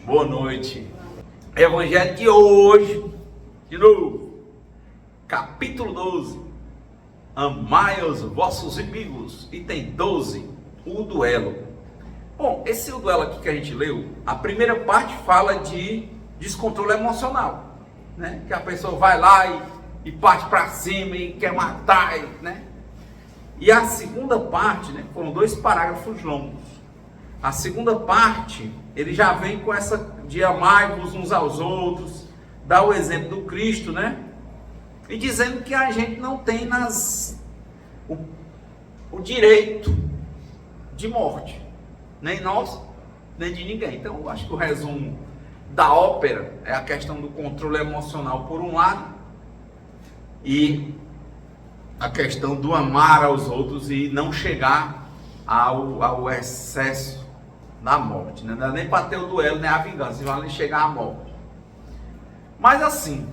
Boa noite. Evangelho de hoje, de novo, capítulo 12. Amai os vossos inimigos. Item 12, o duelo. Bom, esse duelo aqui que a gente leu, a primeira parte fala de descontrole emocional, né? Que a pessoa vai lá e parte para cima e quer matar, né? E a segunda parte, né? Foram 2 parágrafos longos. A segunda parte, ele já vem com essa de amai-vos uns aos outros, dá o exemplo do Cristo, né? E dizendo que a gente não tem o direito de morte, nem nós, nem de ninguém. Então, eu acho que o resumo da ópera é a questão do controle emocional por um lado, e a questão do amar aos outros e não chegar ao excesso da morte, né? Não é nem para ter o duelo, nem a vingança, vale chegar à morte. Mas assim,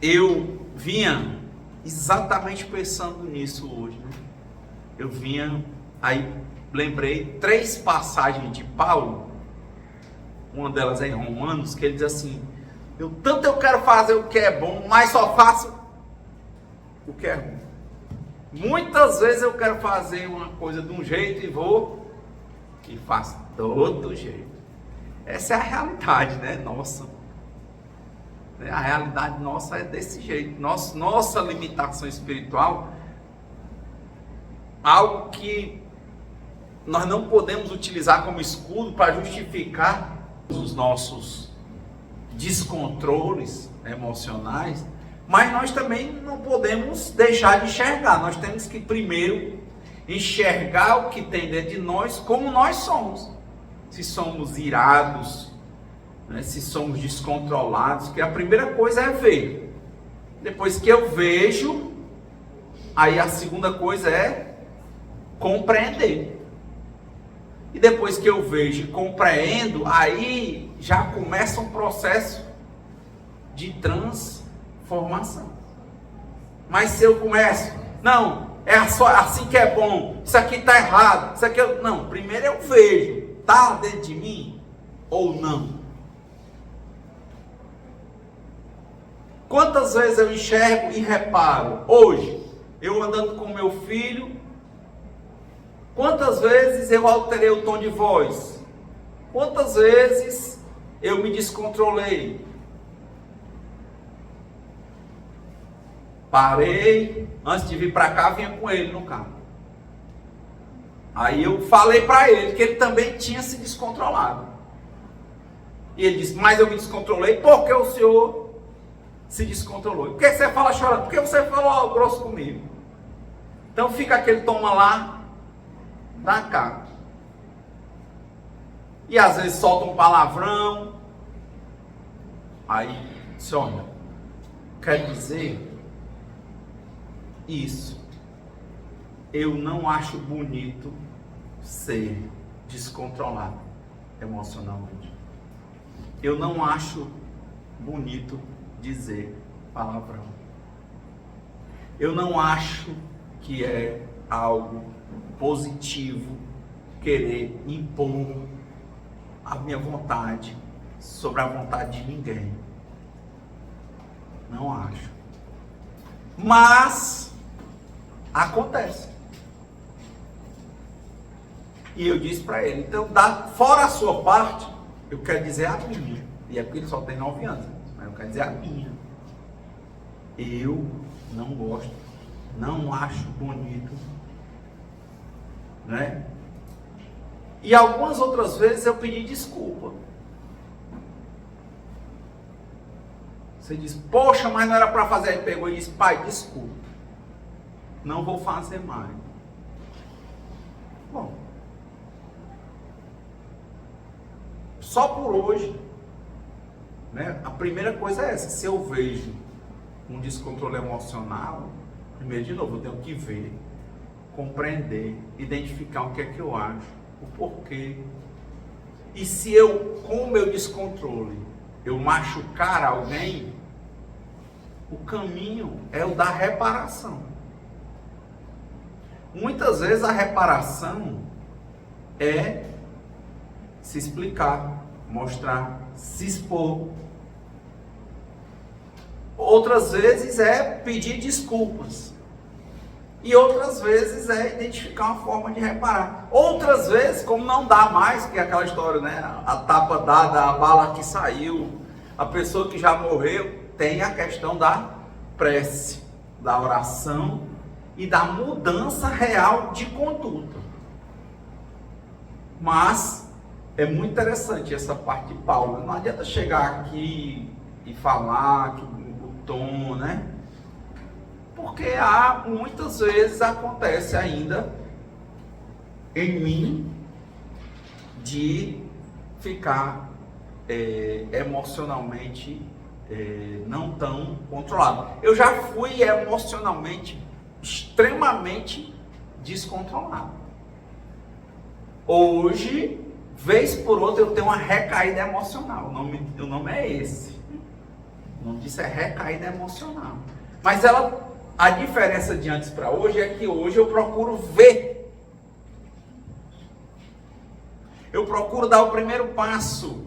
eu vinha exatamente pensando nisso hoje, né? Eu vinha, aí lembrei 3 passagens de Paulo, uma delas é em Romanos, que ele diz assim: tanto eu quero fazer o que é bom, mas só faço o que é ruim. Muitas vezes eu quero fazer uma coisa de um jeito e faço do outro jeito. Essa é a realidade, né? Nossa. A realidade nossa é desse jeito. Nossa limitação espiritual, algo que nós não podemos utilizar como escudo para justificar os nossos descontroles emocionais, mas nós também não podemos deixar de enxergar. Nós temos que primeiro enxergar o que tem dentro de nós, como nós somos. Se somos irados, né? Se somos descontrolados, que a primeira coisa é ver. Depois que eu vejo, aí a segunda coisa é compreender. E depois que eu vejo e compreendo, aí já começa um processo de transformação. Mas se eu começo, não, é só assim que é bom, isso aqui está errado, isso aqui não, primeiro eu vejo, está dentro de mim ou não? Quantas vezes eu enxergo e reparo, hoje, eu andando com meu filho, quantas vezes eu alterei o tom de voz, quantas vezes eu me descontrolei, parei, antes de vir para cá, vinha com ele no carro. Aí eu falei para ele que ele também tinha se descontrolado. E ele disse: mas eu me descontrolei porque o senhor se descontrolou. Por que você fala chorando? Porque você falou grosso comigo. Então fica aquele toma lá, da cá. E às vezes solta um palavrão. Aí, olha, quer dizer isso, eu não acho bonito ser descontrolado emocionalmente. Eu não acho bonito dizer palavrão. Eu não acho que é algo positivo querer impor a minha vontade sobre a vontade de ninguém. Não acho. Mas acontece. E eu disse para ele: então, fora a sua parte, eu quero dizer a minha. E é porque ele só tem 9 anos, mas eu quero dizer a minha. Eu não gosto, não acho bonito, né? E algumas outras vezes eu pedi desculpa. Você diz: poxa, mas não era para fazer. Aí pegou e disse: pai, desculpa, não vou fazer mais. Bom, só por hoje, né? A primeira coisa é essa: se eu vejo um descontrole emocional, primeiro, de novo, eu tenho que ver, compreender, identificar o que é que eu acho, o porquê. E se eu, com o meu descontrole, eu machucar alguém, o caminho é o da reparação. Muitas vezes a reparação é se explicar, mostrar, se expor. Outras vezes é pedir desculpas. E outras vezes é identificar uma forma de reparar. Outras vezes, como não dá mais, que é aquela história, né? A tapa dada, a bala que saiu, a pessoa que já morreu, tem a questão da prece, da oração e da mudança real de conduta. Mas é muito interessante essa parte de Paulo. Não adianta chegar aqui e falar que o tom, né? Porque muitas vezes acontece ainda em mim de ficar emocionalmente não tão controlado. Eu já fui emocionalmente extremamente descontrolado. Hoje, vez por outra, eu tenho uma recaída emocional. O nome é esse. O nome disso é recaída emocional. Mas a diferença de antes para hoje é que hoje eu procuro ver. Eu procuro dar o primeiro passo.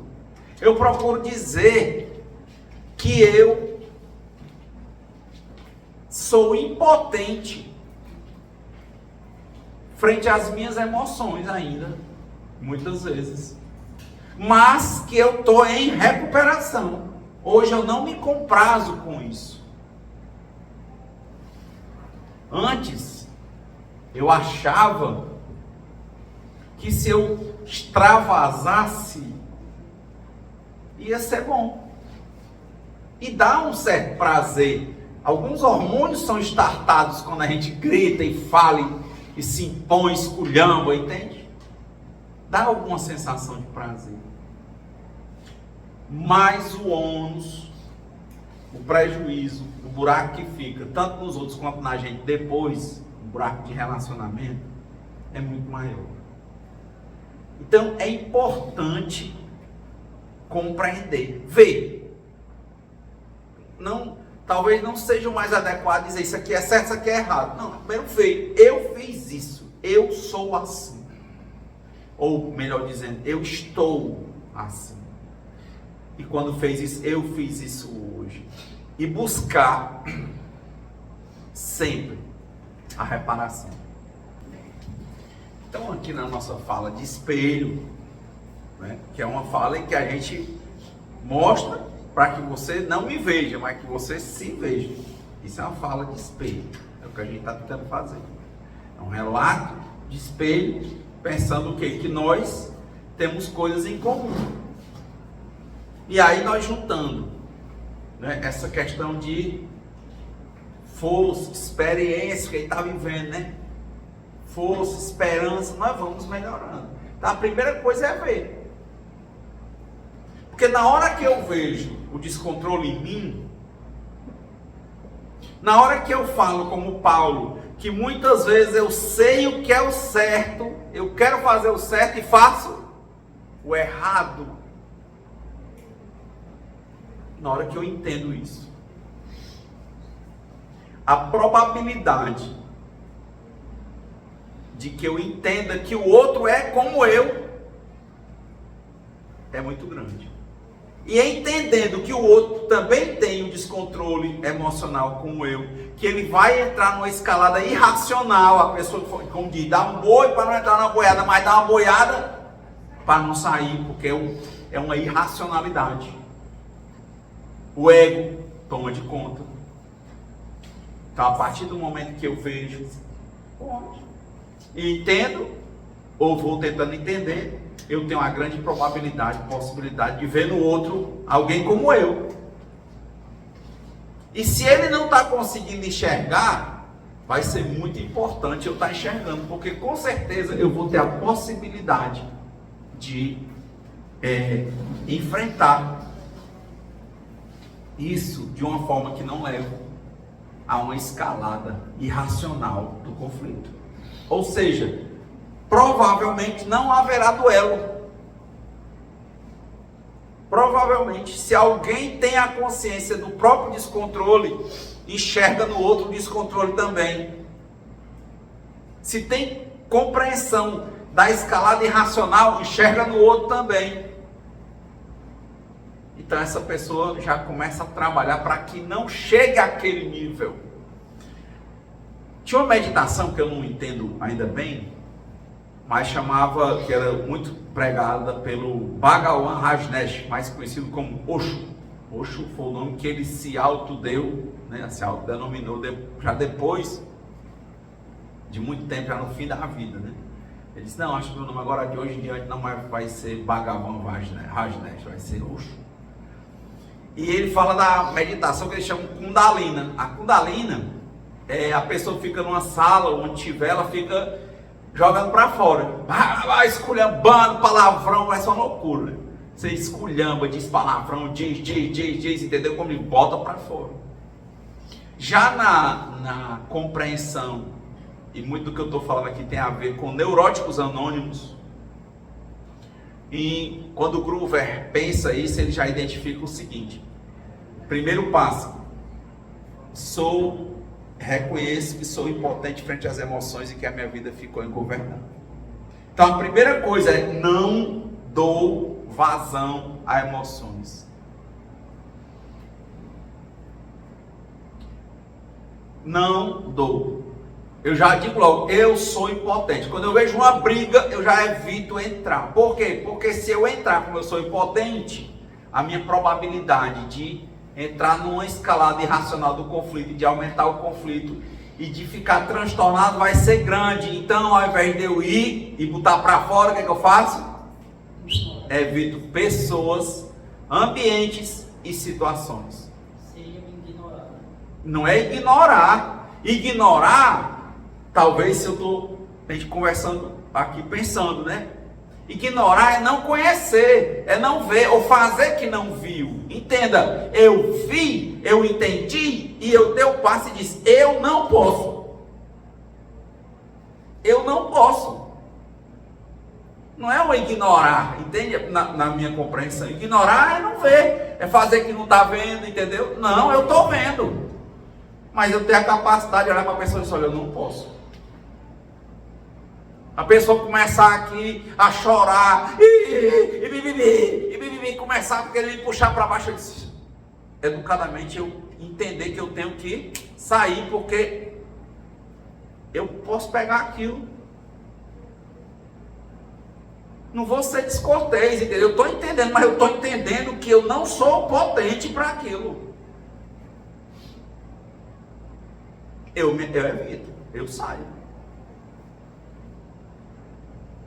Eu procuro dizer que eu sou impotente frente às minhas emoções ainda, muitas vezes. Mas que eu estou em recuperação. Hoje eu não me comprazo com isso. Antes, eu achava que se eu extravasasse, ia ser bom. E dá um certo prazer. Alguns hormônios são startados quando a gente grita e fala e se impõe, esculhamba, entende? Dá alguma sensação de prazer. Mas o ônus, o prejuízo, o buraco que fica, tanto nos outros quanto na gente depois, o buraco de relacionamento, é muito maior. Então é importante compreender, ver. Talvez não seja o mais adequado dizer isso aqui é certo, isso aqui é errado. Não, primeiro ver, eu fiz isso, eu sou assim. Ou melhor dizendo, eu estou assim. E quando fez isso, eu fiz isso hoje. E buscar sempre a reparação. Então aqui na nossa fala de espelho, né, que é uma fala em que a gente mostra para que você não me veja, mas que você se veja. Isso é uma fala de espelho. É o que a gente está tentando fazer. É um relato de espelho, pensando o quê? Que nós temos coisas em comum. E aí nós juntando, né, essa questão de força, experiência que a gente está vivendo, né? Força, esperança, nós vamos melhorando. Então a primeira coisa é ver. Porque na hora que eu vejo o descontrole em mim, na hora que eu falo como Paulo, que muitas vezes eu sei o que é o certo, eu quero fazer o certo e faço o errado. Na hora que eu entendo isso, a probabilidade de que eu entenda que o outro é como eu é muito grande. E entendendo que o outro também tem um descontrole emocional como eu, que ele vai entrar numa escalada irracional, a pessoa, como diz, dá um boi para não entrar na boiada, mas dá uma boiada para não sair, porque é uma irracionalidade. O ego toma de conta. Então, a partir do momento que eu vejo, pode, e entendo, ou vou tentando entender, eu tenho uma grande probabilidade, possibilidade de ver no outro alguém como eu. E se ele não está conseguindo enxergar, vai ser muito importante eu estar enxergando, porque com certeza eu vou ter a possibilidade de enfrentar isso de uma forma que não leva a uma escalada irracional do conflito. Ou seja, provavelmente não haverá duelo. Provavelmente, se alguém tem a consciência do próprio descontrole, enxerga no outro o descontrole também. Se tem compreensão da escalada irracional, enxerga no outro também. Então essa pessoa já começa a trabalhar para que não chegue àquele nível. Tinha uma meditação que eu não entendo ainda bem, mas chamava, que era muito pregada pelo Bhagavan Rajneesh, mais conhecido como Osho. Osho foi o nome que ele se autodeu, né, se autodenominou já depois de muito tempo, já no fim da vida, né? Ele disse, não, acho que o nome agora de hoje em diante não vai ser Bhagavan Rajneesh, vai ser Osho. E ele fala da meditação que eles chamam Kundalina. A Kundalina é a pessoa que fica numa sala, onde tiver, ela fica jogando para fora. Vai esculhambando, palavrão, vai ser uma loucura. Você esculhamba, diz palavrão, diz, entendeu? Como ele bota para fora. Já na compreensão, e muito do que eu estou falando aqui tem a ver com neuróticos anônimos, e quando o Gruver pensa isso, ele já identifica o seguinte: primeiro passo, reconheço que sou impotente frente às emoções e que a minha vida ficou ingovernada. Então a primeira coisa é não dou vazão a emoções. Não dou. Eu já digo logo, eu sou impotente. Quando eu vejo uma briga, eu já evito entrar. Por quê? Porque se eu entrar, como eu sou impotente, a minha probabilidade de entrar numa escalada irracional do conflito, de aumentar o conflito e de ficar transtornado vai ser grande. Então, ao invés de eu ir e botar para fora, o que é que eu faço? Evito pessoas, ambientes e situações. Seria ignorar. Não é ignorar. Ignorar, talvez se eu estou conversando aqui pensando, né? Ignorar é não conhecer, é não ver ou fazer que não viu. Entenda, eu vi, eu entendi e eu dei o passo e disse, eu não posso. Eu não posso. Não é o ignorar, entende? Na minha compreensão, ignorar é não ver, é fazer que não está vendo, entendeu? Não, eu estou vendo. Mas eu tenho a capacidade de olhar para a pessoa e dizer, olha, eu não posso. A pessoa começar aqui a chorar, e começar a querer me puxar para baixo, eu disse, educadamente eu entender que eu tenho que sair, porque eu posso pegar aquilo. Não vou ser descortês, entendeu? Eu estou entendendo, mas eu estou entendendo que eu não sou potente para aquilo. Eu evito, eu saio.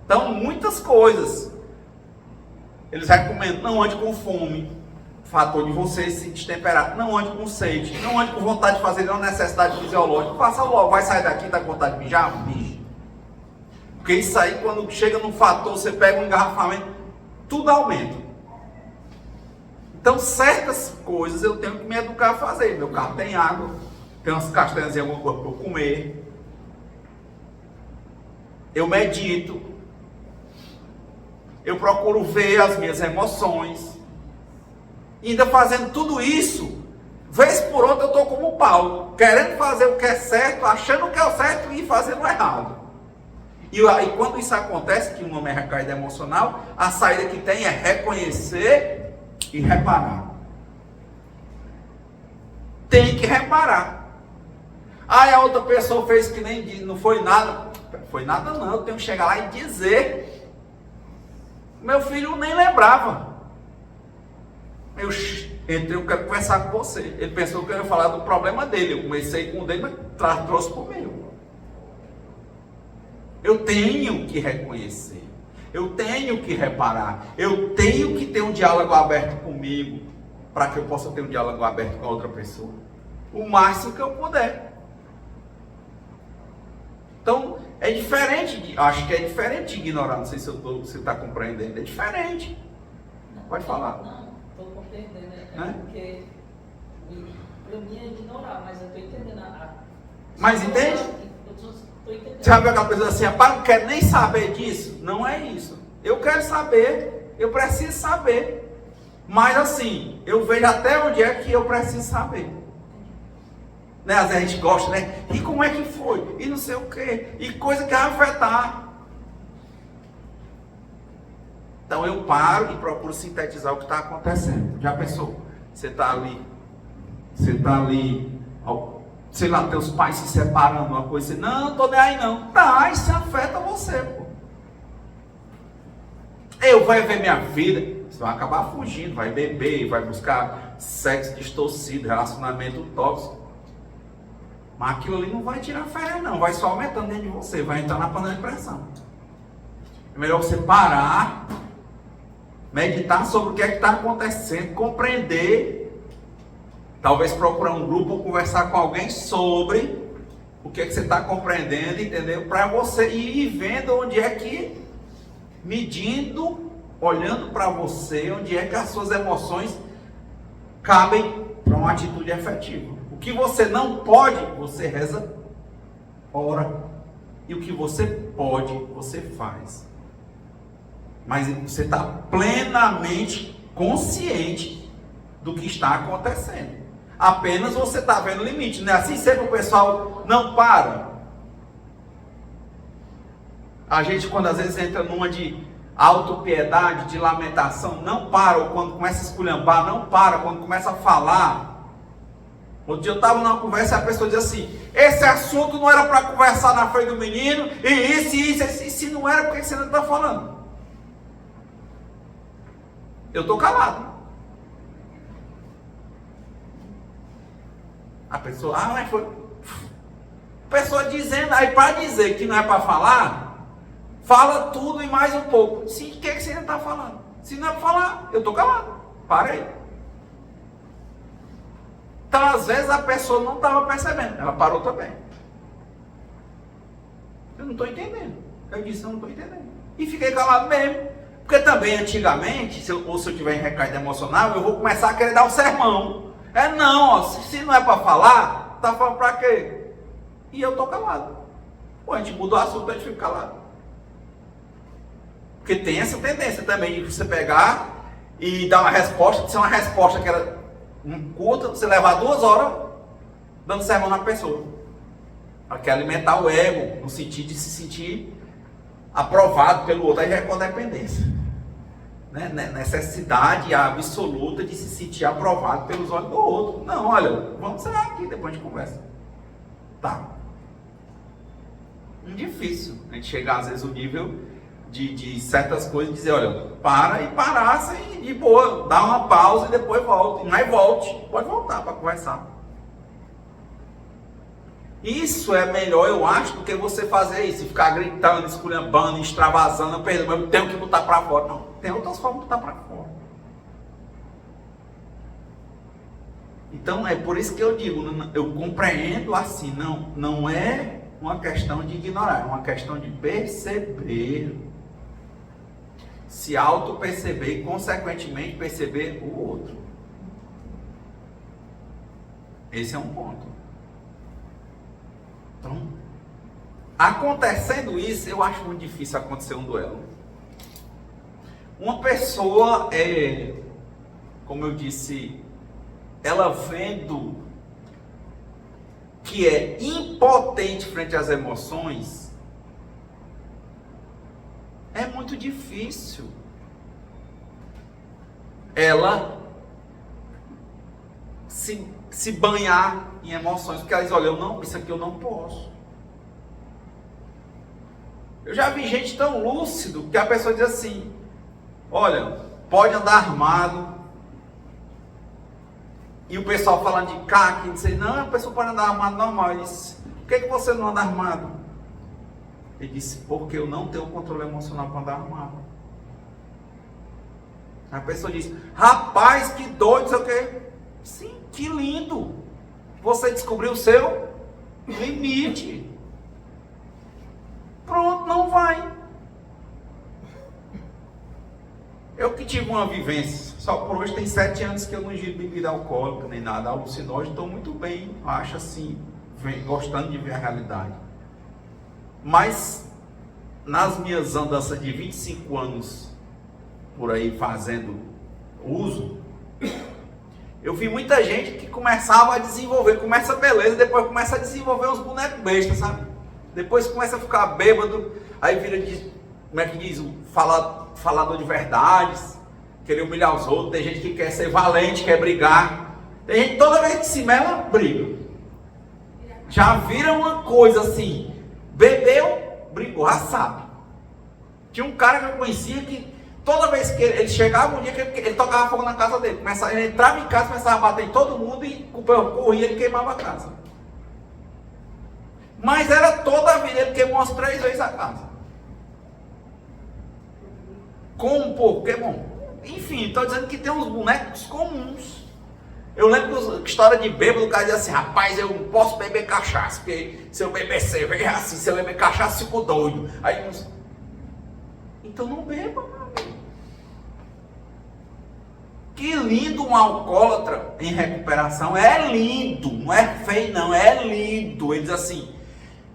Então, muitas coisas eles recomendam: não ande com fome, fator de você se destemperar. Não ande com sede, não ande com vontade de fazer nenhuma necessidade fisiológica. Faça logo, vai sair daqui, tá com vontade de mijar? Mije. Porque isso aí, quando chega num fator, você pega um engarrafamento, tudo aumenta. Então, certas coisas eu tenho que me educar a fazer. Meu carro tem água, tem umas castanhas em algum corpo para eu comer. Eu medito. Eu procuro ver as minhas emoções. E ainda fazendo tudo isso, vez por outra eu estou como o Paulo, querendo fazer o que é certo, achando que é o certo e fazendo o errado. E aí, quando isso acontece, que o nome é recaída emocional, a saída que tem é reconhecer e reparar. Tem que reparar. Aí a outra pessoa fez que nem não foi nada. Foi nada não, eu tenho que chegar lá e dizer. Meu filho nem lembrava. Eu entrei, eu quero conversar com você. Ele pensou que eu ia falar do problema dele. Eu comecei com o dele, mas trouxe para o meu. Eu tenho que reconhecer, eu tenho que reparar, eu tenho que ter um diálogo aberto comigo, para que eu possa ter um diálogo aberto com a outra pessoa, o máximo que eu puder. Então, é diferente, acho que é diferente de ignorar, não sei se você está compreendendo, é diferente. Não, pode falar. Não, estou compreendendo, porque para mim é ignorar, mas eu estou entendendo Mas entende? Estou entendendo. Sabe aquela pessoa assim, rapaz, não quero nem saber disso? Não é isso. Eu quero saber, eu preciso saber. Mas assim, eu vejo até onde é que eu preciso saber. Né? Às vezes a gente gosta, né? E como é que foi? E não sei o quê. E coisa que vai afetar. Então eu paro e procuro sintetizar o que está acontecendo. Já pensou? Você está ali, sei lá, teus pais se separando, uma coisa assim, não tô nem aí não. Tá, isso afeta você, pô. Eu vou ver minha vida, você vai acabar fugindo, vai beber, vai buscar sexo distorcido, relacionamento tóxico. Mas aquilo ali não vai tirar férias não, vai só aumentando dentro de você, vai entrar na panela de pressão. É melhor você parar, meditar sobre o que é que está acontecendo, compreender, talvez procurar um grupo ou conversar com alguém sobre o que é que você está compreendendo, entendeu? Para você ir vendo onde é que, medindo, olhando para você, onde é que as suas emoções cabem para uma atitude efetiva. O que você não pode, você reza, ora. E o que você pode, você faz. Mas você está plenamente consciente do que está acontecendo. Apenas você está vendo o limite. Não é assim sempre o pessoal não para. A gente quando às vezes entra numa de autopiedade, de lamentação, não para. Ou quando começa a esculhambar, não para. Quando começa a falar. Outro dia eu estava numa conversa e a pessoa diz assim: esse assunto não era para conversar na frente do menino, e isso, se não era, por que você não está falando? Eu estou calado. A pessoa, mas foi. A pessoa dizendo, aí para dizer que não é para falar, fala tudo e mais um pouco. Sim, o que é que você não está falando? Se não é para falar, eu estou calado. Parei. Então, às vezes, a pessoa não estava percebendo. Ela parou também. Eu não estou entendendo. Eu disse, eu não estou entendendo. E fiquei calado mesmo. Porque também, antigamente, se eu tiver em recaída emocional, eu vou começar a querer dar um sermão. Não, ó, se não é para falar, tá falando para quê? E eu estou calado. Pô, a gente muda o assunto, a gente fica calado. Porque tem essa tendência também de você pegar e dar uma resposta, ser uma resposta que era curta, você levar 2 horas dando sermão na pessoa. Ela quer alimentar o ego, no sentido de se sentir aprovado pelo outro. Aí já é codependência, né? Necessidade absoluta de se sentir aprovado pelos olhos do outro. Não, olha, vamos sair aqui, depois a gente conversa. Tá. Difícil a gente chegar às vezes no nível de certas coisas e dizer, olha, para e parar assim, de boa, dá uma pausa e depois volta. Mas volte, pode voltar para conversar. Isso é melhor, eu acho, do que você fazer isso, ficar gritando, esculhambando, extravasando, eu tenho que botar para fora. Não, tem outras formas de botar para fora. Então é por isso que eu digo, eu compreendo assim, não é uma questão de ignorar, é uma questão de perceber, se auto-perceber e consequentemente perceber o outro. Esse é um ponto. Então, acontecendo isso, eu acho muito difícil acontecer um duelo. Uma pessoa, como eu disse, ela vendo que é impotente frente às emoções, é muito difícil ela se banhar em emoções, porque ela diz, olha, isso aqui eu não posso. Eu já vi gente tão lúcido que a pessoa diz assim, olha, pode andar armado, e o pessoal falando de CAC, diz, não, a pessoa pode andar armado normal. Ele disse, por que você não anda armado? Ele disse, porque eu não tenho controle emocional para andar armado. A pessoa diz, rapaz, que doido, sei o quê. Sim, que lindo. Você descobriu o seu limite. Pronto, não vai. Eu que tive uma vivência, só por hoje tem 7 anos que eu não ingiro bebida alcoólica, nem nada alucinógeno, estou muito bem, acho assim, gostando de ver a realidade. Mas, nas minhas andanças de 25 anos, por aí fazendo uso, eu vi muita gente que começava a desenvolver, começa beleza, depois começa a desenvolver uns bonecos bestas, sabe? Depois começa a ficar bêbado, aí vira de, como é que diz, fala falador de verdades, querer humilhar os outros. Tem gente que quer ser valente, quer brigar. Tem gente, toda vez que se mela, briga. Já vira uma coisa assim, bebeu, brigou, já sabe. Tinha um cara que eu conhecia que toda vez que ele chegava, um dia que ele tocava fogo na casa dele, ele entrava em casa, começava a bater em todo mundo e corria, ele queimava a casa. Mas era toda a vida, ele queimou umas 3 vezes a casa. Como, pô, queimou? Enfim, estou dizendo que tem uns bonecos comuns. Eu lembro que história de bêbado, o cara dizia assim, rapaz, eu não posso beber cachaça, porque se eu beber cerveja é assim, se eu beber cachaça, fico doido. Aí, então não beba, meu amigo. Que lindo um alcoólatra em recuperação, é lindo, não é feio não, é lindo. Ele diz assim,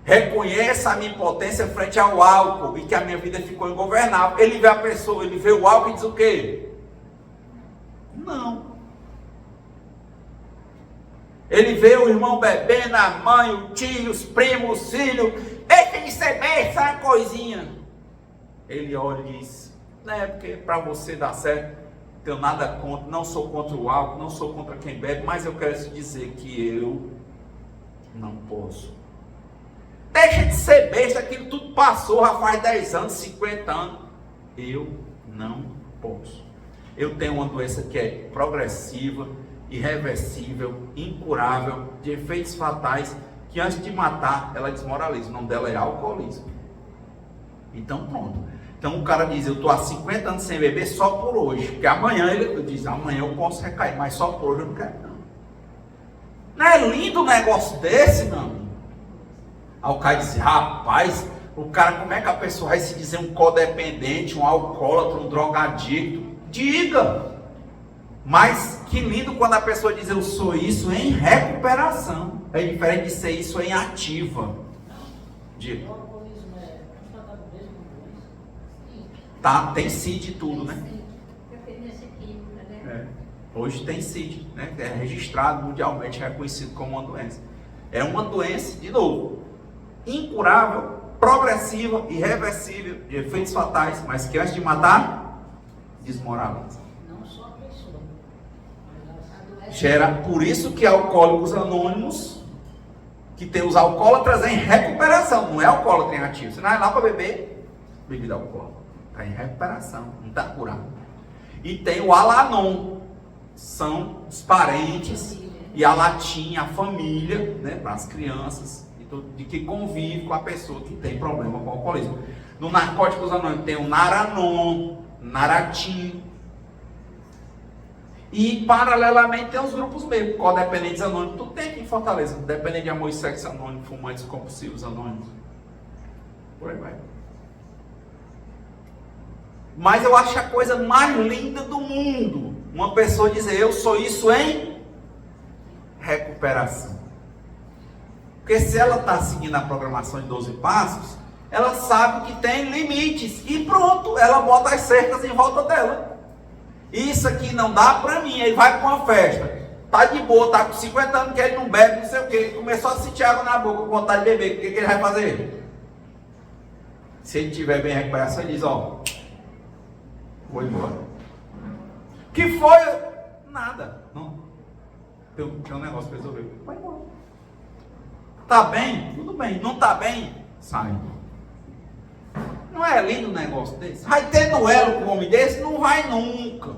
reconheça a minha impotência frente ao álcool e que a minha vida ficou ingovernável. Ele vê a pessoa, ele vê o álcool e diz o quê? Não. Ele vê o irmão bebendo, a mãe, o tio, os primos, os filhos. Deixa de ser besta, uma coisinha. Ele olha e diz, porque para você dar certo, tenho nada contra, não sou contra o álcool, não sou contra quem bebe, mas eu quero te dizer que eu não posso. Deixa de ser besta, aquilo tudo passou, já faz 10 anos, 50 anos. Eu não posso. Eu tenho uma doença que é progressiva, irreversível, incurável, de efeitos fatais, que antes de matar, ela desmoraliza. O nome dela é alcoolismo. Então pronto. Então o cara diz, eu estou há 50 anos sem beber só por hoje. Porque amanhã ele diz, amanhã eu posso recair, mas só por hoje eu não quero não. Não é lindo um negócio desse, não? Aí o cara diz, rapaz, o cara, como é que a pessoa vai se dizer um codependente, um alcoólatra, um drogadicto? Diga! Mas que lindo quando a pessoa diz, eu sou isso em recuperação. É diferente de ser isso em ativa. Diga. Tá, tem CID e tudo, né? Hoje tem CID, né? É registrado mundialmente, reconhecido como uma doença. É uma doença, de novo, incurável, progressiva, irreversível, de efeitos fatais, mas que antes de matar, desmoraliza. Não só a pessoa. Gera, por isso que Alcoólicos Anônimos, que tem os alcoólatras em recuperação, não é alcoólatra em ativo. Você não é lá para beber bebida alcoólica, está em recuperação, não está curado. E tem o Al-Anon, são os parentes, e a latinha, a família, né, para as crianças, de que convive com a pessoa que tem problema com o alcoolismo. No Narcóticos Anônimos tem o Naranon, Naratim. E paralelamente tem os grupos mesmo, codependentes anônimos, tudo tem aqui em Fortaleza, dependente de amor e sexo anônimo, fumantes compulsivos anônimos, por aí vai. Mas eu acho a coisa mais linda do mundo, uma pessoa dizer, eu sou isso em recuperação. Porque se ela está seguindo a programação de 12 passos, ela sabe que tem limites, e pronto, ela bota as cercas em volta dela. Isso aqui não dá pra mim. Ele vai pra uma festa, tá de boa, tá com 50 anos que ele não bebe, não sei o que, ele começou a sentir água na boca com vontade de beber, o que ele vai fazer? Se ele tiver bem em recuperação, ele diz, ó, vou embora. Que foi? Nada. Não. Tem um negócio pra resolver. Vai embora. Tá bem? Tudo bem. Não tá bem? Sai. Não é lindo um negócio desse? Vai ter duelo com um homem desse? Não vai nunca.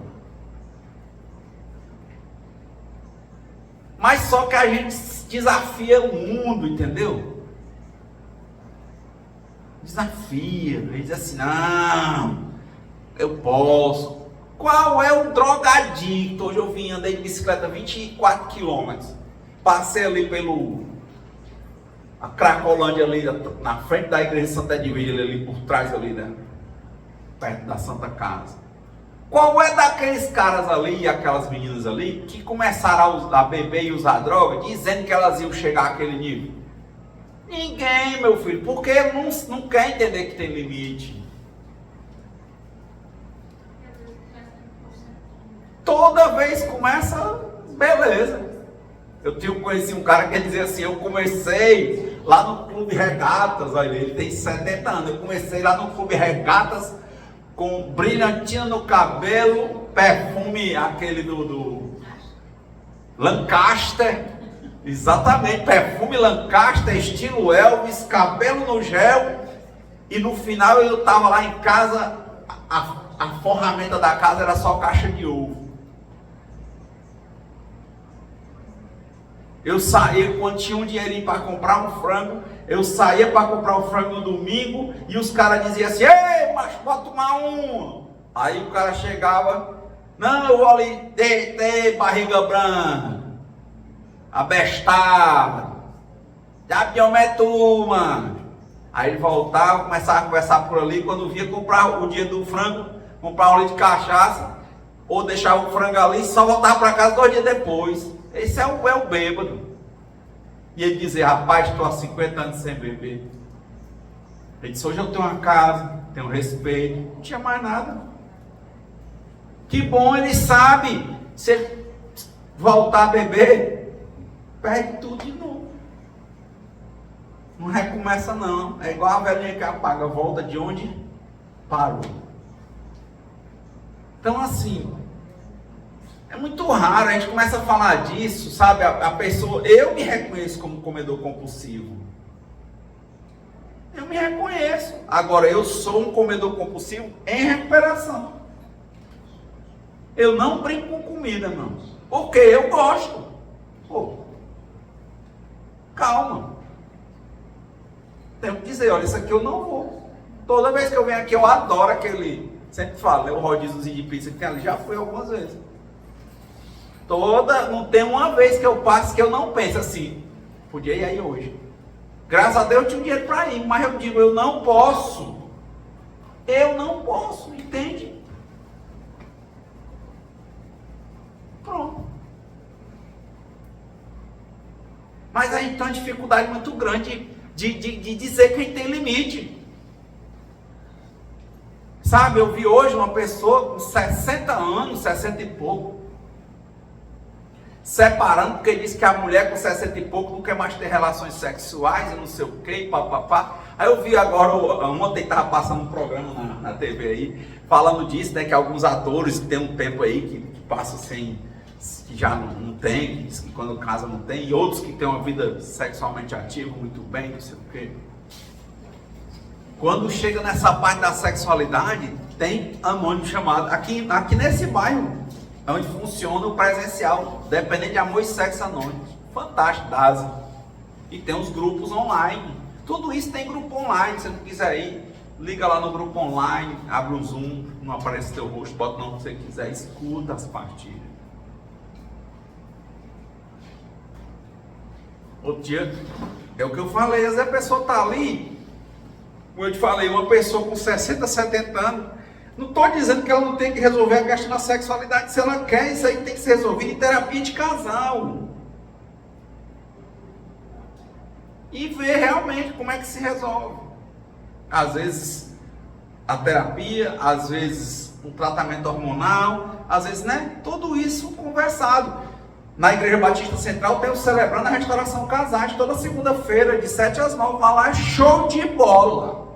Mas só que a gente desafia o mundo, entendeu? Desafia. Ele diz assim, não, eu posso. Qual é o drogadicto? Hoje eu vim, andei de bicicleta 24 quilômetros. Passei ali a Cracolândia ali, na frente da igreja de Santa Edvígia, ali por trás ali, né? Perto da Santa Casa. Qual é daqueles caras ali, aquelas meninas ali, que começaram a beber e usar droga, dizendo que elas iam chegar àquele nível? Ninguém, meu filho, porque não quer entender que tem limite. Toda vez começa, beleza. Eu conheci um cara que dizia assim, eu comecei lá no Clube Regatas, olha, ele tem 70 anos, eu comecei lá no Clube Regatas com brilhantina no cabelo, perfume aquele do Lancaster, exatamente, perfume Lancaster, estilo Elvis, cabelo no gel, e no final eu estava lá em casa, a ferramenta da casa era só caixa de ovo. Eu saía, quando tinha um dinheirinho para comprar um frango, eu saía para comprar o frango no domingo, e os caras diziam assim: ei, macho, bota tomar um. Aí o cara chegava: não, eu vou ali, tem barriga branca, abestado, já pior tu, mano. Aí ele voltava, começava a conversar por ali, quando via comprar o dia do frango, comprar um litro de cachaça, ou deixava o frango ali, só voltava para casa 2 dias depois. Esse é o bêbado. E ele dizia: rapaz, estou há 50 anos sem beber. Ele disse: hoje eu tenho uma casa, tenho respeito, não tinha mais nada. Que bom, ele sabe, se ele voltar a beber, perde tudo de novo. Não recomeça não, é igual a velhinha que apaga, volta de onde parou. Então assim, é muito raro, a gente começa a falar disso, sabe, a pessoa, eu me reconheço como comedor compulsivo. Eu me reconheço. Agora, eu sou um comedor compulsivo em recuperação. Eu não brinco com comida, não. Porque eu gosto. Pô, calma. Tenho que dizer, olha, isso aqui eu não vou. Toda vez que eu venho aqui, eu adoro aquele, sempre falo, o rodíziozinho de pizza que tem ali, já fui algumas vezes. Não tem uma vez que eu passo que eu não penso assim, podia ir aí hoje. Graças a Deus eu tinha dinheiro para ir, mas eu digo, eu não posso. Eu não posso, entende? Pronto. Mas a gente tem uma dificuldade muito grande de dizer que a gente tem limite. Sabe, eu vi hoje uma pessoa com 60 anos, 60 e pouco, separando, porque disse que a mulher com 60 e pouco não quer mais ter relações sexuais e não sei o que, papapá. Aí eu vi agora, ontem estava passando um programa na TV aí, falando disso, né, que alguns atores que tem um tempo aí, que passam sem, que já não tem, que diz que quando casa não tem, e outros que têm uma vida sexualmente ativa, muito bem, não sei o que. Quando chega nessa parte da sexualidade, tem anônimo chamado, aqui nesse bairro, onde funciona o presencial, dependente de amor e sexo anônimo. Fantástico, DASA. E tem os grupos online. Tudo isso tem grupo online. Se você não quiser ir, liga lá no grupo online, abre o Zoom, não aparece teu rosto, bota o nome que você quiser, escuta as partilhas. Outro dia, é o que eu falei, às vezes a pessoa está ali, como eu te falei, uma pessoa com 60, 70 anos, não estou dizendo que ela não tem que resolver a questão da sexualidade. Se ela quer, isso aí tem que ser resolvido em terapia de casal. E ver realmente como é que se resolve. Às vezes a terapia, às vezes um tratamento hormonal, às vezes, né? Tudo isso conversado. Na Igreja Batista Central tem o Celebrando a Restauração Casais, toda segunda-feira, de 7 às 9, vai lá, show de bola.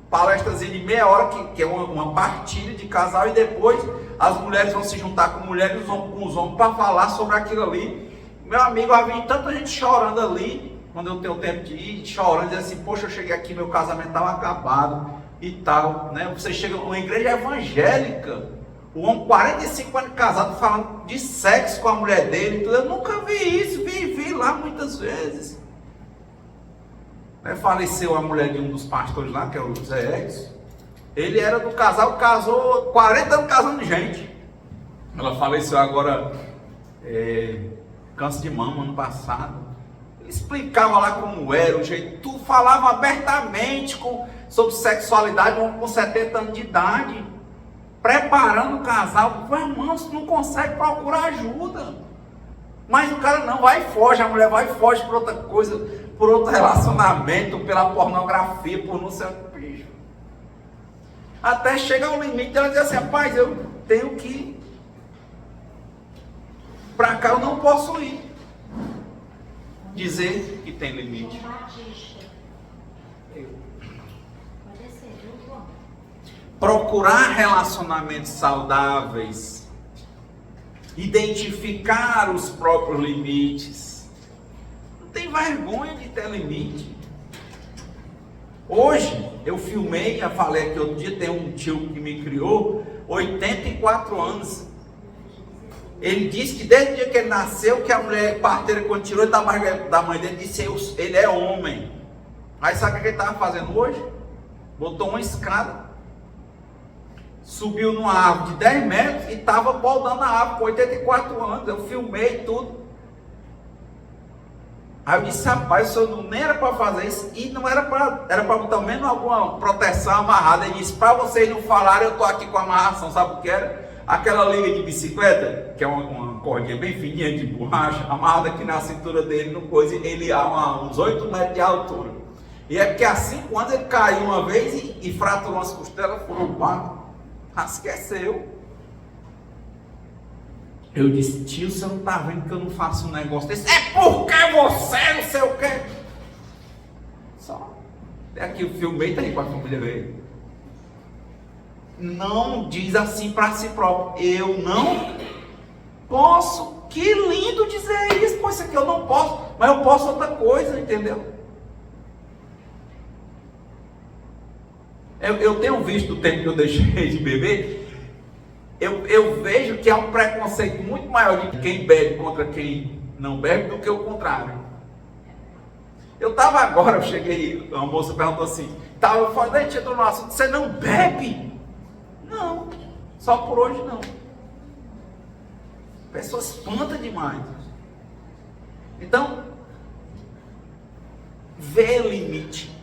Palestrazinha de meia hora, que é uma partilha de casal, e depois as mulheres vão se juntar com mulheres e os homens com os homens para falar sobre aquilo ali. Meu amigo, havia tanta gente chorando ali, quando eu tenho tempo de ir, chorando, dizendo assim: poxa, eu cheguei aqui, meu casamento estava acabado e tal, né? Você chega numa igreja evangélica, o homem 45 anos casado falando de sexo com a mulher dele, tudo. Eu nunca vi isso, vi lá muitas vezes. Faleceu a mulher de um dos pastores lá, que é o Zé Edson. Ele era do casal, casou 40 anos casando gente. Ela faleceu agora, câncer de mama, ano passado. Ele explicava lá como era, o jeito, tu falava abertamente sobre sexualidade, um homem com 70 anos de idade, preparando o casal. Irmão, você não consegue procurar ajuda. Mas o cara não, vai e foge, a mulher vai e foge por outra coisa, por outro relacionamento, pela pornografia, por não sei o que, bicho. Até chega ao limite, ela diz assim: rapaz, eu tenho que ir. Pra cá eu não posso ir. Dizer que tem limite. procurar relacionamentos saudáveis, identificar os próprios limites. Não tem vergonha de ter limite. Hoje, eu filmei, eu falei que outro dia tem um tio que me criou, 84 anos. Ele disse que desde o dia que ele nasceu, que a mulher parteira, quando tirou da barriga da mãe dele, disse que ele é homem. Aí sabe o que ele estava fazendo hoje? Botou uma escada, subiu numa árvore de 10 metros e estava podando a árvore com 84 anos. Eu filmei tudo. Aí eu disse, rapaz, isso nem era para fazer isso, e não era para botar menos alguma proteção amarrada. Ele disse, para vocês não falarem, eu estou aqui com a amarração, sabe o que era? Aquela liga de bicicleta, que é uma cordinha bem fininha de borracha, amarrada aqui na cintura dele, no coisa, ele há uns 8 metros de altura. E é porque há 5 anos ele caiu uma vez e fraturou as costelas, foram pá, esqueceu. Eu disse, tio, você não está vendo que eu não faço um negócio desse? É porque você não sei o quê. Só. É aqui o filme tá aí para a família ver. Não diz assim para si próprio. Eu não posso. Que lindo dizer isso. Pô, isso aqui eu não posso. Mas eu posso outra coisa, entendeu? Eu tenho visto o tempo que eu deixei de beber. Eu vejo que há um preconceito muito maior de quem bebe contra quem não bebe do que o contrário. Eu estava agora, eu cheguei, uma moça perguntou assim, eu falei, tia, no assunto, você não bebe? Não, só por hoje não. A pessoa espanta demais. Então, vê limite.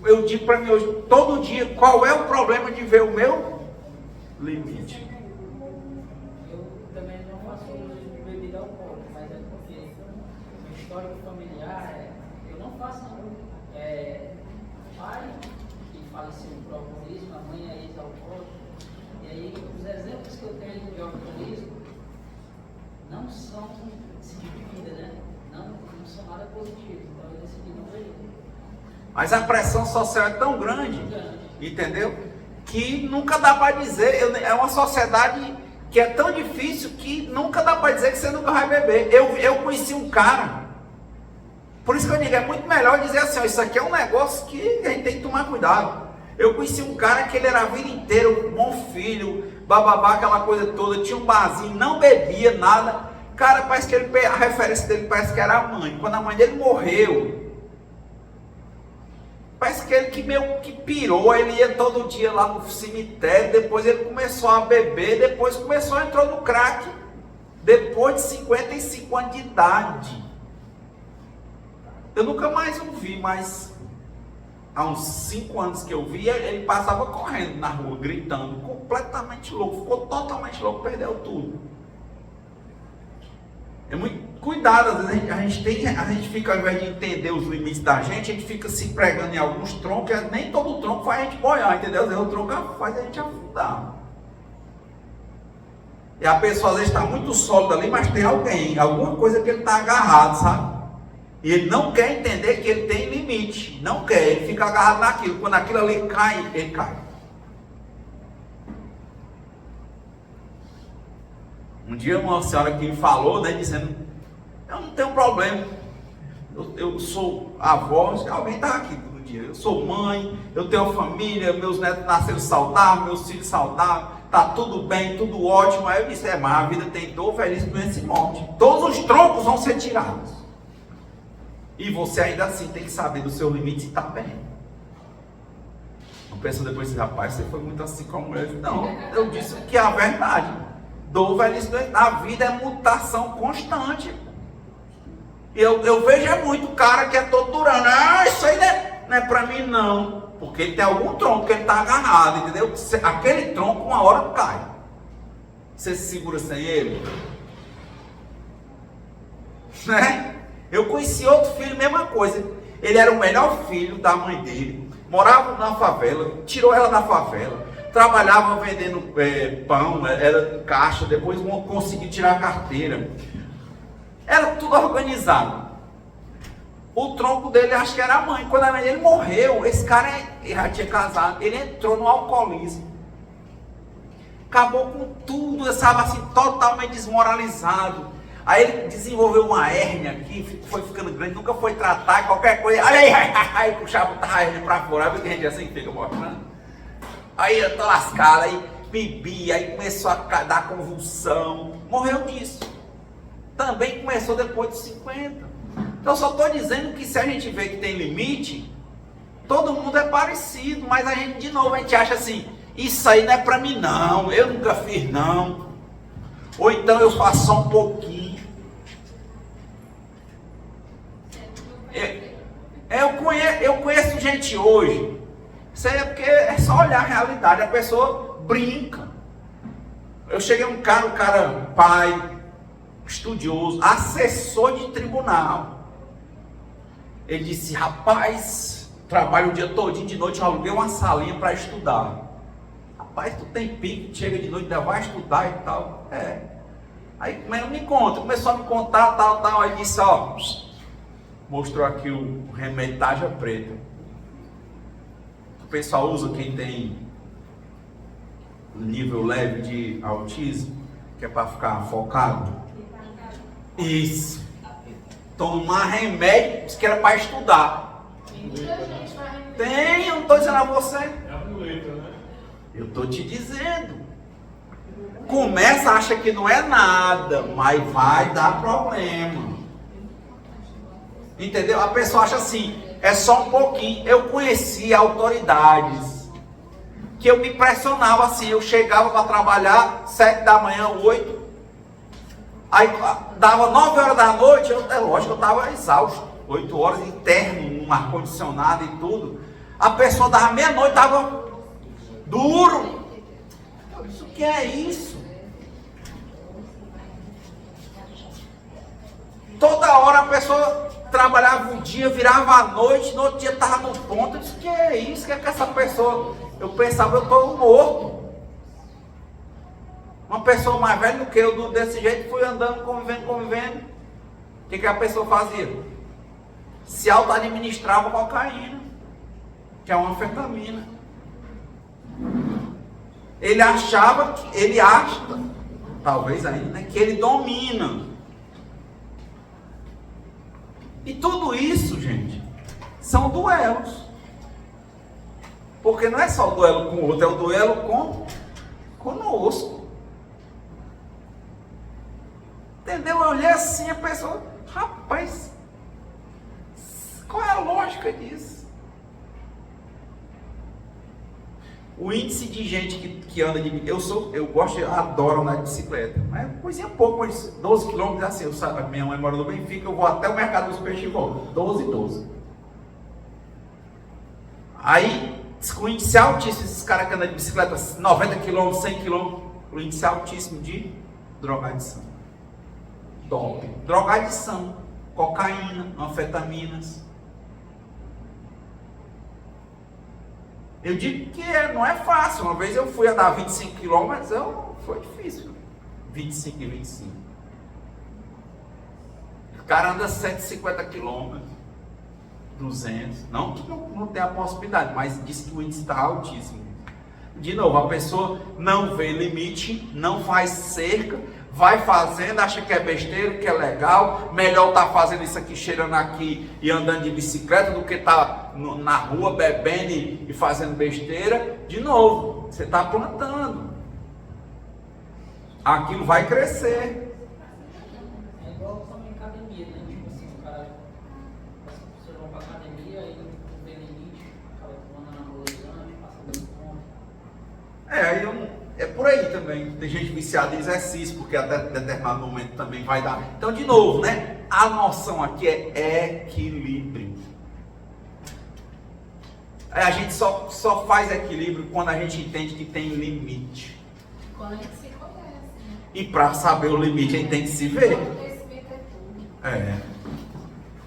Eu digo para mim hoje, todo dia, qual é o problema de ver o meu limite? Eu também não faço uso de bebida alcoólica, mas é porque o histórico familiar, eu não faço não. Pai que faleceu por alcoolismo, a mãe é ex-alcoólica, e aí os exemplos que eu tenho de alcoolismo não são de bebida, né? Não são nada positivos, então eu decidi não beber. Mas a pressão social é tão grande, entendeu? Que nunca dá para dizer, é uma sociedade que é tão difícil que nunca dá para dizer que você nunca vai beber. Eu conheci um cara, por isso que eu digo, é muito melhor dizer assim, ó, isso aqui é um negócio que a gente tem que tomar cuidado. Eu conheci um cara que ele era a vida inteira, um bom filho, bababá, aquela coisa toda, tinha um barzinho, não bebia nada. Cara, parece que a referência dele parece que era a mãe. Quando a mãe dele morreu, parece que ele que meio que pirou, ele ia todo dia lá no cemitério, depois ele começou a beber, depois entrou no crack, depois de 55 anos de idade. Eu nunca mais o vi, mas há uns 5 anos que eu vi, ele passava correndo na rua, gritando, completamente louco, ficou totalmente louco, perdeu tudo. É muito cuidado, às vezes a gente fica, ao invés de entender os limites da gente, a gente fica se pregando em alguns troncos, e nem todo tronco faz a gente boiar, entendeu? Às vezes o tronco faz a gente afundar. E a pessoa às vezes está muito sólida ali, mas tem alguma coisa que ele está agarrado, sabe? E ele não quer entender que ele tem limite, não quer, ele fica agarrado naquilo, quando aquilo ali cai, ele cai. Um dia uma senhora que me falou, né, dizendo, eu não tenho problema, eu sou avó, alguém está aqui todo dia, eu sou mãe, eu tenho família, meus netos nasceram saudáveis, meus filhos saudáveis, está tudo bem, tudo ótimo. Aí eu disse, mas a vida tem dor, velhice, doença e morte, todos os troncos vão ser tirados, e você ainda assim tem que saber do seu limite e está bem. Não pensa depois assim, rapaz, você foi muito assim com a mulher. Não, eu disse que é a verdade. Dor, velhice, a vida é mutação constante. Eu vejo muito cara que é todo durando. Isso aí não é pra mim não. Porque ele tem algum tronco que ele tá agarrado, entendeu? Aquele tronco uma hora cai. Você se segura sem ele? Né? Eu conheci outro filho, mesma coisa. Ele era o melhor filho da mãe dele. Morava na favela, tirou ela da favela. Trabalhava vendendo pão, era caixa, depois conseguiu tirar a carteira. Era tudo organizado. O tronco dele, acho que era a mãe. Quando a mãe dele morreu, esse cara já tinha casado, ele entrou no alcoolismo. Acabou com tudo, eu estava assim, totalmente desmoralizado. Aí ele desenvolveu uma hérnia aqui, foi ficando grande, nunca foi tratar, qualquer coisa. Aí puxava a hérnia pra fora. Aí tem gente assim que fica mostrando. Aí eu tô lascado, aí bebi, aí começou a dar convulsão. Morreu disso. Também começou depois dos 50. Então só estou dizendo que se a gente vê que tem limite, todo mundo é parecido, mas a gente, de novo, a gente acha assim, isso aí não é para mim não, eu nunca fiz não. Ou então eu faço só um pouquinho. Eu conheço gente hoje, isso aí é porque é só olhar a realidade, a pessoa brinca. Eu cheguei um cara pai, estudioso, assessor de tribunal. Ele disse, rapaz, trabalho o dia todinho, de noite eu aluguei uma salinha para estudar. Rapaz, tu tem pique, chega de noite, ainda vai estudar e tal. Aí me conta, começou a me contar, tal. Aí disse, ó, mostrou aqui o remédio tarja preta. O pessoal usa quem tem nível leve de autismo, que é para ficar focado. Isso. Tomar remédio, disse que era para estudar. Tem, eu não estou dizendo a você. É a muleta, né? Eu estou te dizendo. Começa, acha que não é nada, mas vai dar problema. Entendeu? A pessoa acha assim, é só um pouquinho. Eu conheci autoridades que eu me pressionava assim, eu chegava para trabalhar 7 da manhã, 8. Aí dava 9 horas da noite, é lógico, eu estava exausto. 8 horas interno, um ar-condicionado e tudo. A pessoa dava meia-noite, estava duro. Isso que é isso? Toda hora a pessoa trabalhava um dia, virava a noite, no outro dia estava no ponto. Eu disse, que é isso? Que é que essa pessoa... Eu pensava, eu estou morto. Uma pessoa mais velha do que eu, desse jeito, fui andando, convivendo. O que a pessoa fazia? Se auto-administrava cocaína, que é uma anfetamina. Ele achava, ele acha, talvez ainda, né, que ele domina. E tudo isso, gente, são duelos. Porque não é só o duelo com o outro, é o duelo conosco. Entendeu? Eu olhei assim, a pessoa, rapaz, qual é a lógica disso? O índice de gente que anda de... Eu adoro andar de bicicleta. Mas coisinha pouco, mas 12 quilômetros, assim, minha mãe mora no Benfica, eu vou até o mercado dos peixes e volto. 12. Aí, com o índice altíssimo, esses caras que andam de bicicleta 90 km, 100 km, o índice altíssimo de drogadição. Doping, drogadição, cocaína, anfetaminas. Eu digo que não é fácil. Uma vez eu fui andar 25 km, mas foi difícil. 25 e 25. O cara anda 150 km, 200. Não que não tem a possibilidade, mas diz que o índice está altíssimo. De novo, a pessoa não vê limite, não faz cerca, vai fazendo, acha que é besteira, que é legal, melhor estar fazendo isso aqui, cheirando aqui e andando de bicicleta do que estar na rua bebendo e fazendo besteira. De novo, você está plantando. Aquilo vai crescer. É igual também academia, né? Tipo assim, o cara, as pessoas vão pra academia e não vê limite, acaba tomando anabolizante, passa do ponto. É por aí também. Tem gente viciada em exercício, porque até determinado momento também vai dar. Então, de novo, né? A noção aqui é equilíbrio. A gente só faz equilíbrio quando a gente entende que tem limite. Quando a gente se conhece, né? E para saber o limite, a gente tem que se ver. Autoconhecimento é tudo.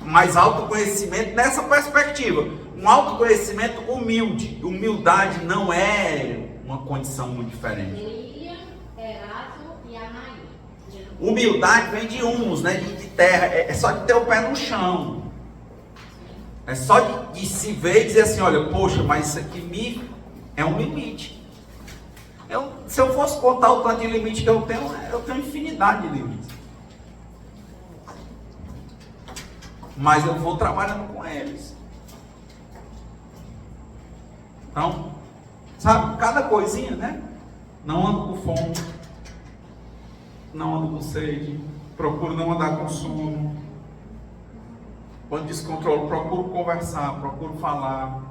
Mas autoconhecimento nessa perspectiva. Um autoconhecimento humilde. Humildade não é uma condição muito diferente. Elias, Erato e Anaí. Humildade vem de humus, né? De terra. É só de ter o pé no chão. É só de se ver e dizer assim, olha, poxa, mas isso aqui é um limite. Se eu fosse contar o tanto de limite que eu tenho infinidade de limites. Mas eu vou trabalhando com eles. Então, sabe, cada coisinha, né? Não ando com fome, não ando com sede, procuro não andar com sono. Quando descontrolo, procuro conversar, procuro falar.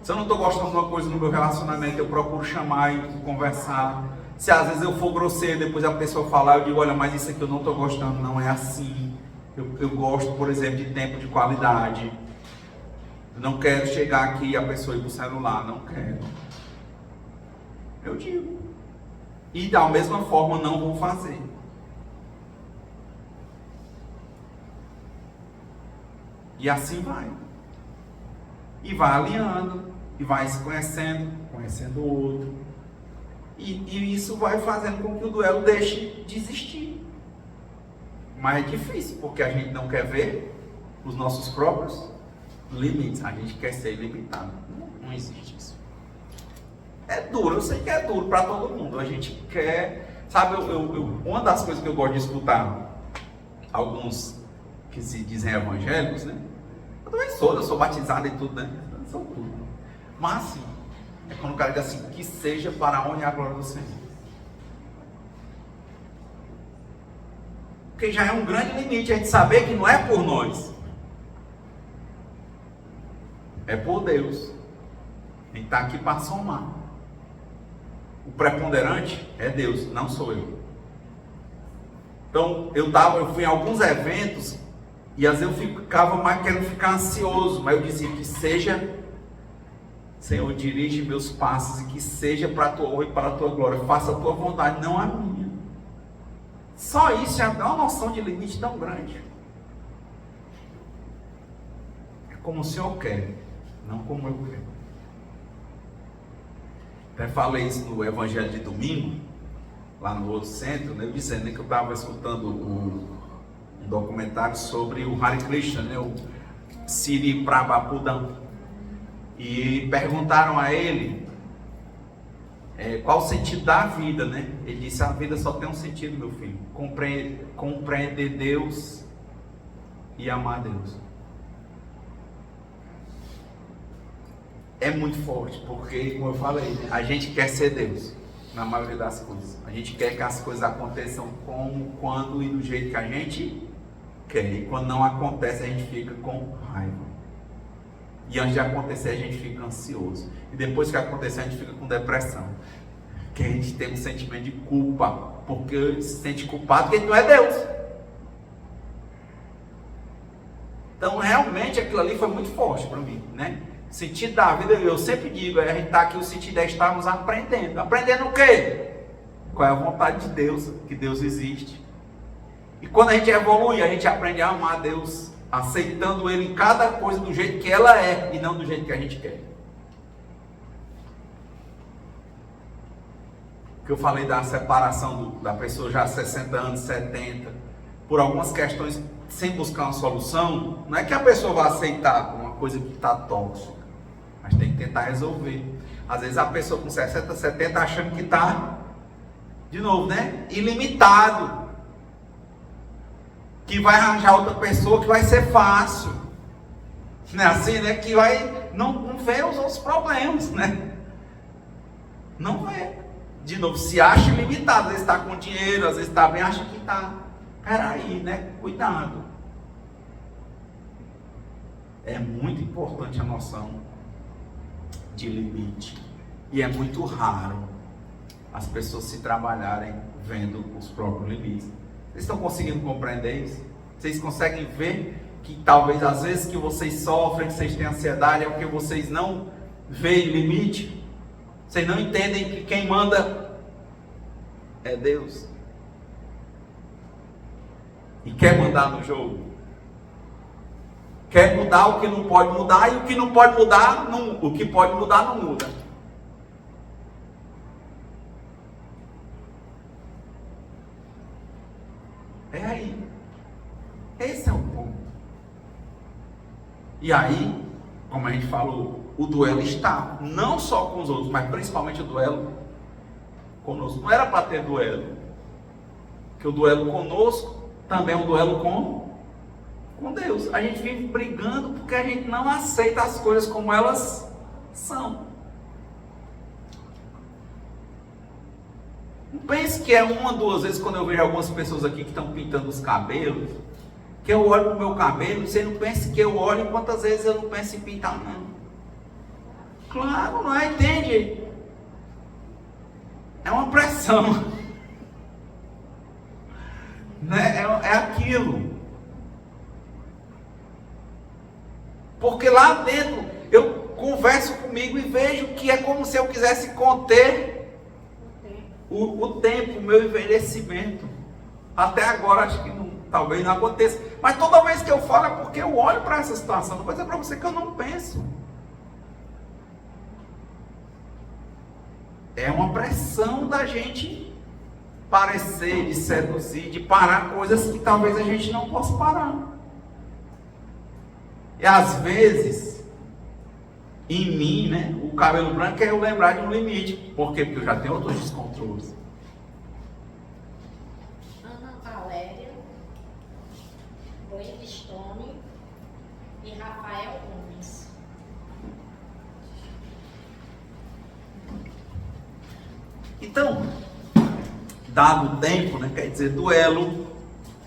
Se eu não estou gostando de uma coisa no meu relacionamento, eu procuro chamar e conversar. Se às vezes eu for grosseiro, depois a pessoa falar, eu digo, olha, mas isso aqui eu não estou gostando, não é assim. Eu gosto, por exemplo, de tempo de qualidade. Eu não quero chegar aqui e a pessoa ir para o celular, não quero. Eu digo. E da mesma forma não vou fazer. E assim vai. E vai alinhando, e vai se conhecendo o outro. E isso vai fazendo com que o duelo deixe de existir. Mas é difícil, porque a gente não quer ver os nossos próprios limites. A gente quer ser ilimitado. Não existe isso. É duro, eu sei que é duro para todo mundo. A gente quer... Sabe, uma das coisas que eu gosto de escutar, alguns que se dizem evangélicos, né? Eu também eu sou batizado e tudo, né? Eu sou tudo. Mas assim, é quando o cara diz assim, que seja para a honra e a glória do Senhor. Porque já é um grande limite a gente saber que não é por nós. É por Deus. A gente está aqui para somar. O preponderante é Deus, não sou eu. Então, eu fui em alguns eventos e às vezes eu ficava mais querendo ficar ansioso, mas eu dizia que seja, Senhor, dirige meus passos e que seja para a tua honra e para a tua glória. Faça a tua vontade, não a minha. Só isso já dá uma noção de limite tão grande. É como o Senhor quer, não como eu quero. Até falei isso no Evangelho de domingo, lá no outro centro, né, eu dizendo que eu estava escutando um documentário sobre o Hare Krishna, né, o Siri Prabhupada, e perguntaram a ele qual o sentido da vida, né? Ele disse, a vida só tem um sentido, meu filho, compreender Deus e amar Deus. É muito forte, porque, como eu falei, a gente quer ser Deus na maioria das coisas. A gente quer que as coisas aconteçam como, quando e do jeito que a gente quer. E quando não acontece, a gente fica com raiva. E antes de acontecer, a gente fica ansioso. E depois que acontecer, a gente fica com depressão. Porque a gente tem um sentimento de culpa. Porque se sente culpado porque não é Deus. Então, realmente, aquilo ali foi muito forte para mim, né? O sentido da vida, eu sempre digo, a gente está aqui, o sentido é estarmos aprendendo. Aprendendo o quê? Qual é a vontade de Deus, que Deus existe. E quando a gente evolui, a gente aprende a amar Deus, aceitando Ele em cada coisa do jeito que ela é, e não do jeito que a gente quer. Que eu falei da separação da pessoa já há 60 anos, 70, por algumas questões, sem buscar uma solução, não é que a pessoa vai aceitar uma coisa que está tóxica. Mas tem que tentar resolver. Às vezes a pessoa com 60, 70 achando que está, de novo, né? Ilimitado. Que vai arranjar outra pessoa que vai ser fácil. Não é assim, né? Que vai, não vê os outros problemas, né? Não vê. De novo, se acha ilimitado. Às vezes está com dinheiro, às vezes está bem, acha que está. Peraí, né? Cuidado. É muito importante a noção de limite. E é muito raro as pessoas se trabalharem vendo os próprios limites. Vocês estão conseguindo compreender isso? Vocês conseguem ver que talvez às vezes que vocês sofrem, que vocês têm ansiedade, é porque vocês não veem limite? Vocês não entendem que quem manda é Deus? E quer mandar no jogo? Quer mudar o que não pode mudar, e o que não pode mudar, o que pode mudar não muda. É aí. Esse é o ponto. E aí, como a gente falou, o duelo está, não só com os outros, mas principalmente o duelo conosco. Não era para ter duelo, que o duelo conosco também é um duelo com Deus. A gente vive brigando porque a gente não aceita as coisas como elas são. Não pense que é uma, duas vezes quando eu vejo algumas pessoas aqui que estão pintando os cabelos, que eu olho para o meu cabelo, você não pense que eu olho quantas vezes eu não penso em pintar, não. Claro, não é? Entende? É uma pressão. Né? É aquilo. Porque lá dentro eu converso comigo e vejo que é como se eu quisesse conter o tempo, o meu envelhecimento. Até agora acho que talvez não aconteça. Mas toda vez que eu falo é porque eu olho para essa situação. Não vou dizer para você que eu não penso. É uma pressão da gente parecer, de seduzir, de parar coisas que talvez a gente não possa parar. E às vezes, em mim, né, o cabelo branco é eu lembrar de um limite. Por quê? Porque eu já tenho outros descontroles. Ana Valéria, Gladstone e Rafael Gomes. Então, dado o tempo, né, quer dizer, duelo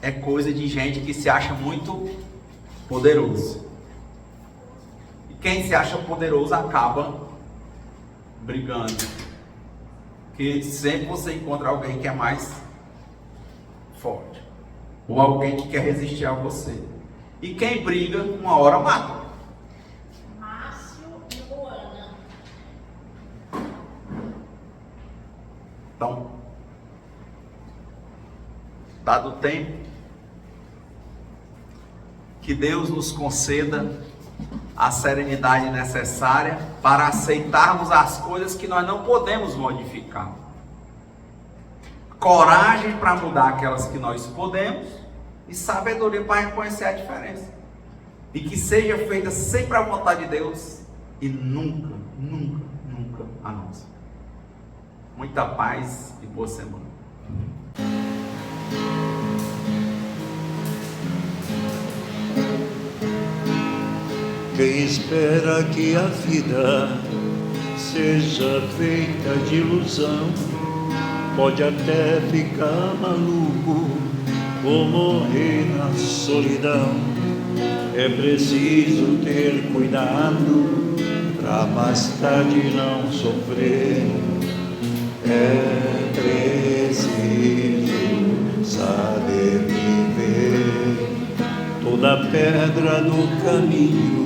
é coisa de gente que se acha muito poderoso. E quem se acha poderoso acaba brigando. Porque sempre você encontra alguém que é mais forte. Ou alguém que quer resistir a você. E quem briga, uma hora mata. Márcio e Luana. Então, dado o tempo, que Deus nos conceda a serenidade necessária para aceitarmos as coisas que nós não podemos modificar. Coragem para mudar aquelas que nós podemos e sabedoria para reconhecer a diferença. E que seja feita sempre a vontade de Deus e nunca, nunca, nunca a nossa. Muita paz e boa semana. Quem espera que a vida seja feita de ilusão pode até ficar maluco ou morrer na solidão. É preciso ter cuidado pra mais tarde não sofrer. É preciso saber viver. Toda pedra do caminho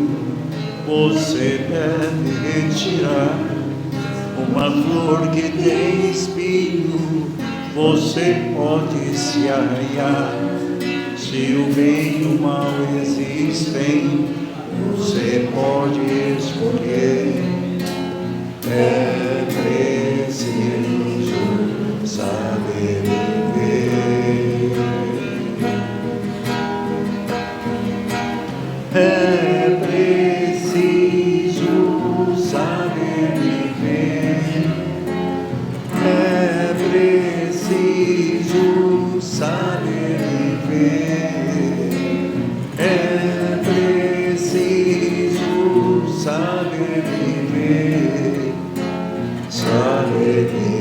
você deve retirar. Uma flor que tem espinho você pode se arranhar. Se o bem e o mal existem, você pode escolher. É preciso saber viver. É preciso saber viver. É preciso saber viver. É preciso saber viver. Saber viver.